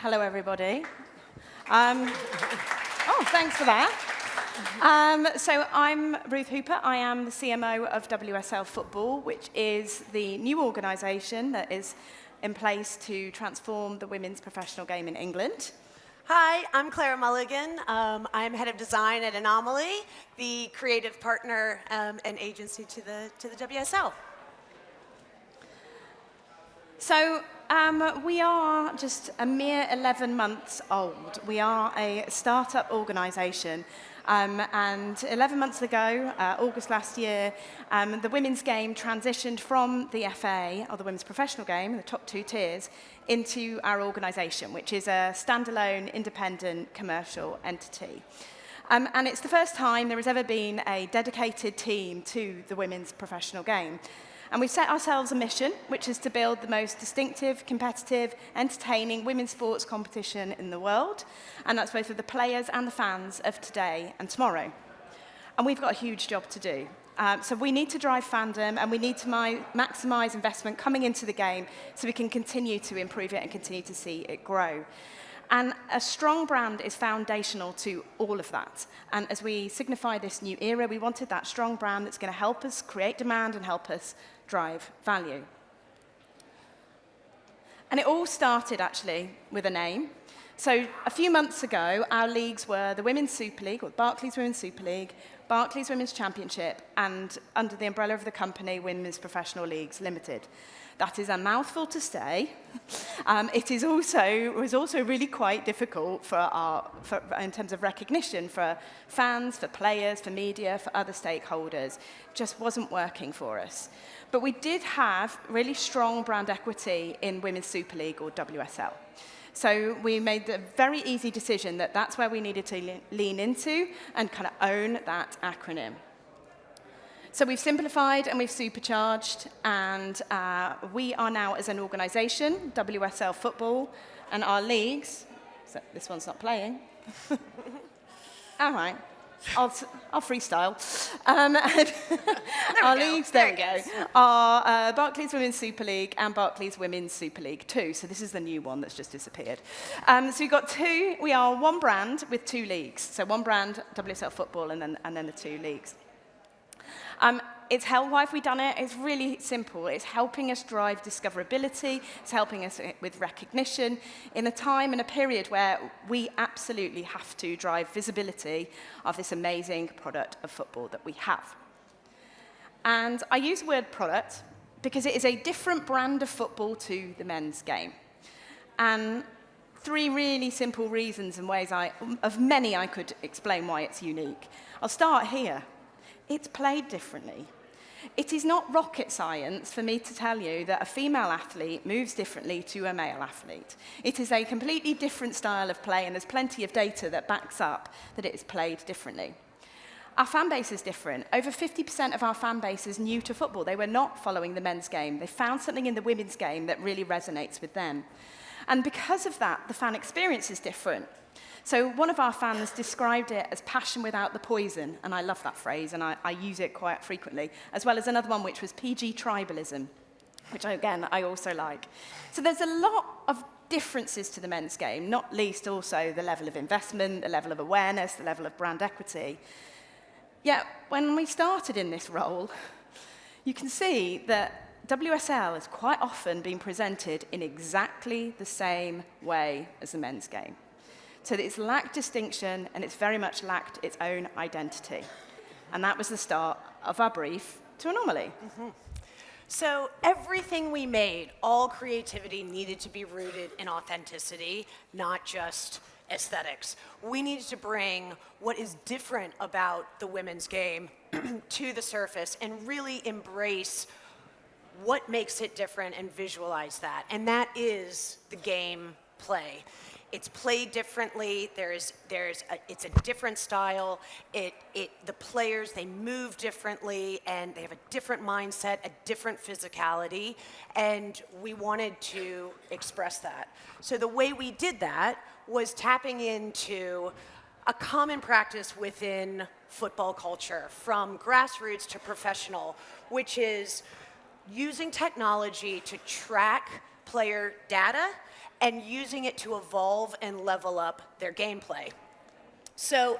Hello, everybody. Thanks for that. So I'm Ruth Hooper. I am the CMO of WSL Football, which is the new organisation that is in place to transform the women's professional game in England. Hi, I'm Clara Mulligan. I'm head of design at Anomaly, the creative partner and agency to the WSL. So we are just a mere 11 months old. We are a startup organisation. And 11 months ago, August last year, the women's game transitioned from the FA, or the women's professional game, the top two tiers, into our organisation, which is a standalone, independent, commercial entity. And it's the first time there has ever been a dedicated team to the women's professional game. And we've set ourselves a mission, which is to build the most distinctive, competitive, entertaining women's sports competition in the world. And that's both for the players and the fans of today and tomorrow. And we've got a huge job to do. So we need to drive fandom, and we need to maximise investment coming into the game so we can continue to improve it and continue to see it grow. And a strong brand is foundational to all of that. And as we signify this new era, we wanted that strong brand that's going to help us create demand and help us drive value. And it all started, actually, with a name. So a few months ago, our leagues were the Women's Super League, or Barclays Women's Super League, Barclays Women's Championship, and under the umbrella of the company, Women's Professional Leagues Limited. That is a mouthful to say. It was also really quite difficult in terms of recognition for fans, for players, for media, for other stakeholders. It just wasn't working for us. But we did have really strong brand equity in Women's Super League, or WSL. So we made the very easy decision that that's where we needed to lean into and kind of own that acronym. So we've simplified and we've supercharged, and we are now, as an organisation, WSL Football, and our leagues, so this one's not playing. All right, I'll freestyle. Our leagues, there we go, are Barclays Women's Super League and Barclays Women's Super League 2. So this is the new one that's just disappeared. So we've got two, we are one brand with two leagues. So one brand, WSL Football, and then the two leagues. Why have we done it? It's really simple. It's helping us drive discoverability. It's helping us with recognition in a time and a period where we absolutely have to drive visibility of this amazing product of football that we have. And I use the word product because it is a different brand of football to the men's game. And three really simple reasons and ways of many I could explain why it's unique. I'll start here. It's played differently. It is not rocket science for me to tell you that a female athlete moves differently to a male athlete. It is a completely different style of play, and there's plenty of data that backs up that it is played differently. Our fan base is different. Over 50% of our fan base is new to football. They were not following the men's game. They found something in the women's game that really resonates with them. And because of that, the fan experience is different. So one of our fans described it as passion without the poison, and I love that phrase, and I use it quite frequently, as well as another one which was PG tribalism, which, I also like. So there's a lot of differences to the men's game, not least also the level of investment, the level of awareness, the level of brand equity. Yet when we started in this role, you can see that WSL has quite often been presented in exactly the same way as the men's game. So that it's lacked distinction, and it's very much lacked its own identity. And that was the start of our brief to Anomaly. Mm-hmm. So everything we made, all creativity needed to be rooted in authenticity, not just aesthetics. We needed to bring what is different about the women's game to the surface and really embrace what makes it different and visualize that. And that is the game play. It's played differently. It's a different style. The players, they move differently, and they have a different mindset, a different physicality, and we wanted to express that. So the way we did that was tapping into a common practice within football culture, from grassroots to professional, which is using technology to track player data and using it to evolve and level up their gameplay. So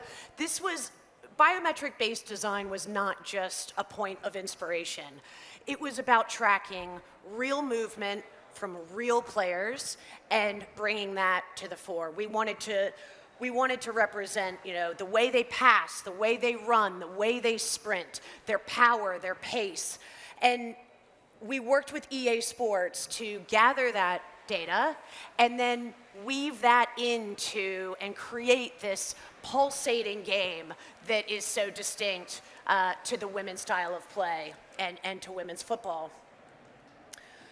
biometric-based design was not just a point of inspiration. It was about tracking real movement from real players and bringing that to the fore. We wanted to represent, the way they pass, the way they run, the way they sprint, their power, their pace. And we worked with EA Sports to gather that data and then weave that into and create this pulsating game that is so distinct to the women's style of play and to women's football.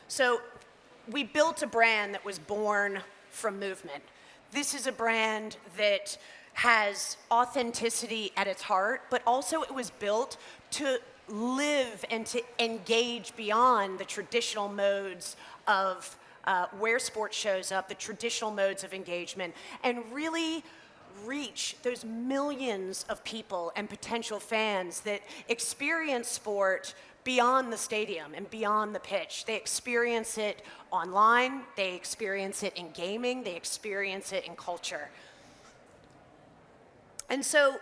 So we built a brand that was born from movement. This is a brand that has authenticity at its heart, but also it was built to live and to engage beyond the traditional modes of where sport shows up, the traditional modes of engagement, and really reach those millions of people and potential fans that experience sport beyond the stadium and beyond the pitch. They experience it online, they experience it in gaming, they experience it in culture. And so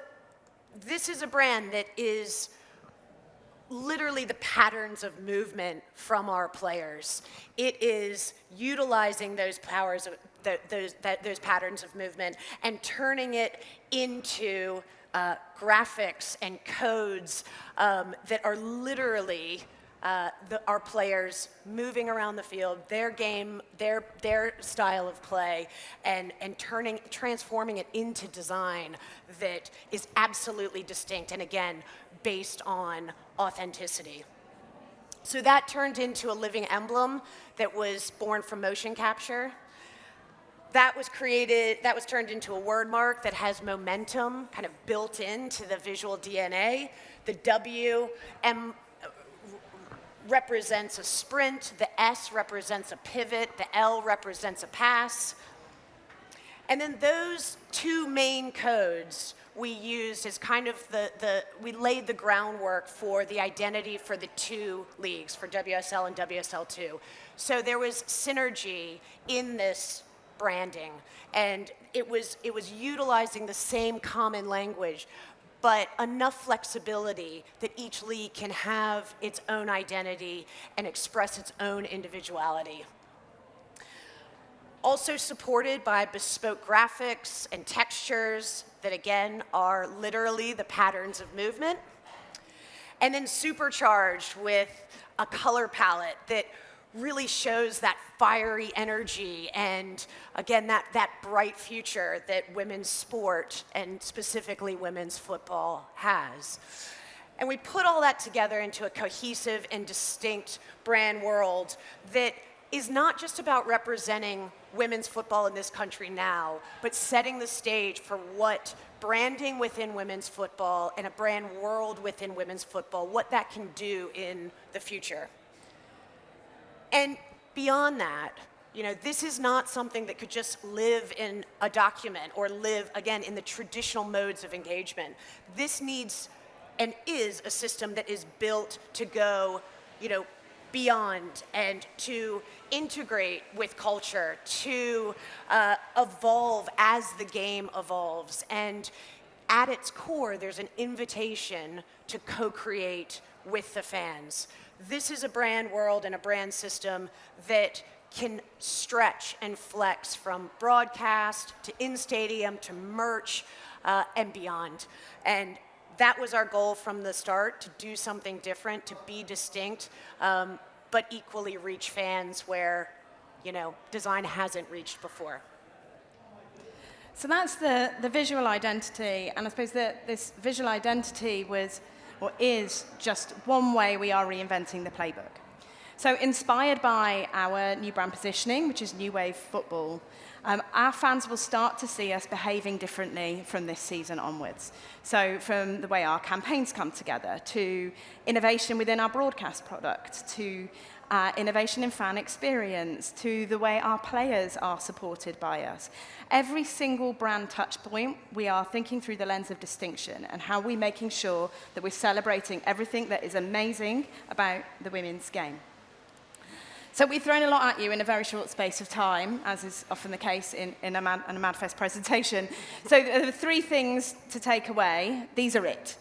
this is a brand that is literally the patterns of movement from our players. It is utilizing those powers of those patterns of movement and turning it into graphics and codes that are literally our players moving around the field, their game, their style of play, and transforming it into design that is absolutely distinct and, again, based on authenticity. So that turned into a living emblem that was born from motion capture. That was turned into a word mark that has momentum kind of built into the visual DNA. The W represents a sprint, the S represents a pivot, the L represents a pass. And then those two main codes we used as kind of we laid the groundwork for the identity for the two leagues, for WSL and WSL2. So there was synergy in this branding, and it was utilizing the same common language, but enough flexibility that each league can have its own identity and express its own individuality. Also supported by bespoke graphics and textures that, again, are literally the patterns of movement. And then supercharged with a color palette that really shows that fiery energy and, again, that bright future that women's sport and specifically women's football has. And we put all that together into a cohesive and distinct brand world that is not just about representing women's football in this country now, but setting the stage for what branding within women's football and a brand world within women's football, what that can do in the future. And beyond that, this is not something that could just live in a document or live, again, in the traditional modes of engagement. This needs and is a system that is built to go, beyond and to integrate with culture, to evolve as the game evolves. And at its core, there's an invitation to co-create with the fans. This is a brand world and a brand system that can stretch and flex from broadcast to in-stadium to merch and beyond. And that was our goal from the start, to do something different, to be distinct, but equally reach fans where, design hasn't reached before. So that's the visual identity, and I suppose that this visual identity is just one way we are reinventing the playbook. So inspired by our new brand positioning, which is New Wave Football, our fans will start to see us behaving differently from this season onwards. So from the way our campaigns come together, to innovation within our broadcast product, to innovation in fan experience, to the way our players are supported by us. Every single brand touch point, we are thinking through the lens of distinction and how we're making sure that we're celebrating everything that is amazing about the women's game. So we've thrown a lot at you in a very short space of time, as is often the case in a MadFest presentation. So there are 3 things to take away. These are it.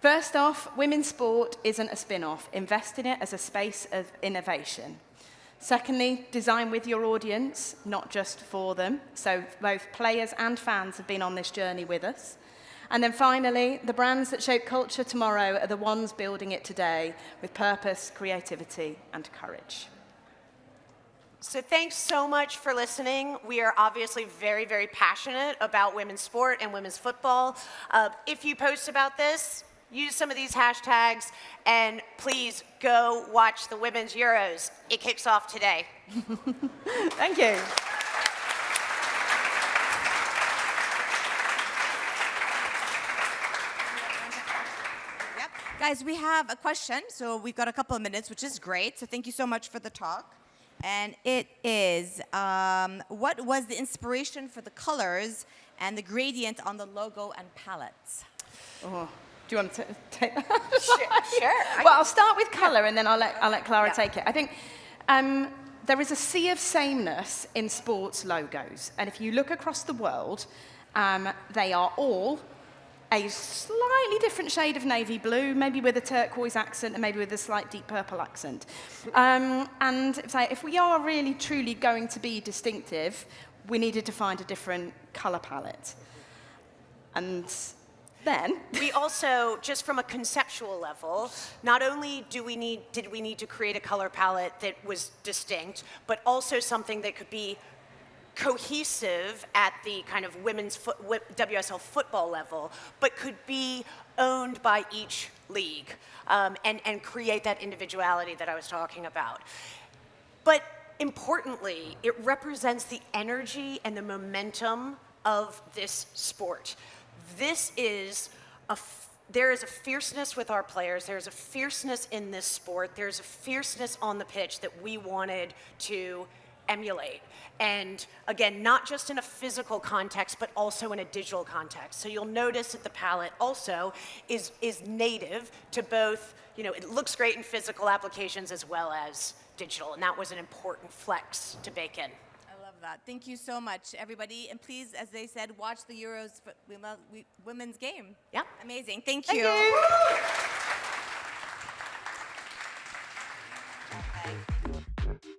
First off, women's sport isn't a spin-off. Invest in it as a space of innovation. Secondly, design with your audience, not just for them. So both players and fans have been on this journey with us. And then finally, the brands that shape culture tomorrow are the ones building it today with purpose, creativity, and courage. So thanks so much for listening. We are obviously very, very passionate about women's sport and women's football. If you post about this, use some of these hashtags, and please go watch the Women's Euros. It kicks off today. Thank you. Yep. Guys, we have a question, so we've got a couple of minutes, which is great. So thank you so much for the talk. And it is, what was the inspiration for the colors and the gradient on the logo and palettes? Oh, do you want to take that? Sure. Well, I'll start with colour, and then I'll let Clara take it. I think there is a sea of sameness in sports logos. And if you look across the world, they are all a slightly different shade of navy blue, maybe with a turquoise accent and maybe with a slight deep purple accent. And if we are really truly going to be distinctive, we needed to find a different colour palette. And then we also, just from a conceptual level, not only did we need to create a color palette that was distinct, but also something that could be cohesive at the kind of WSL football level, but could be owned by each league and create that individuality that I was talking about. But importantly, it represents the energy and the momentum of this sport. There is a fierceness with our players. There's a fierceness in this sport. There's a fierceness on the pitch that we wanted to emulate. And again, not just in a physical context, but also in a digital context. So you'll notice that the palette also is native to both, it looks great in physical applications as well as digital. And that was an important flex to bake in. I love that. Thank you so much, everybody. And please, as they said, watch the Euros women's game. Yeah. Amazing. Thank Thank you. you. Okay.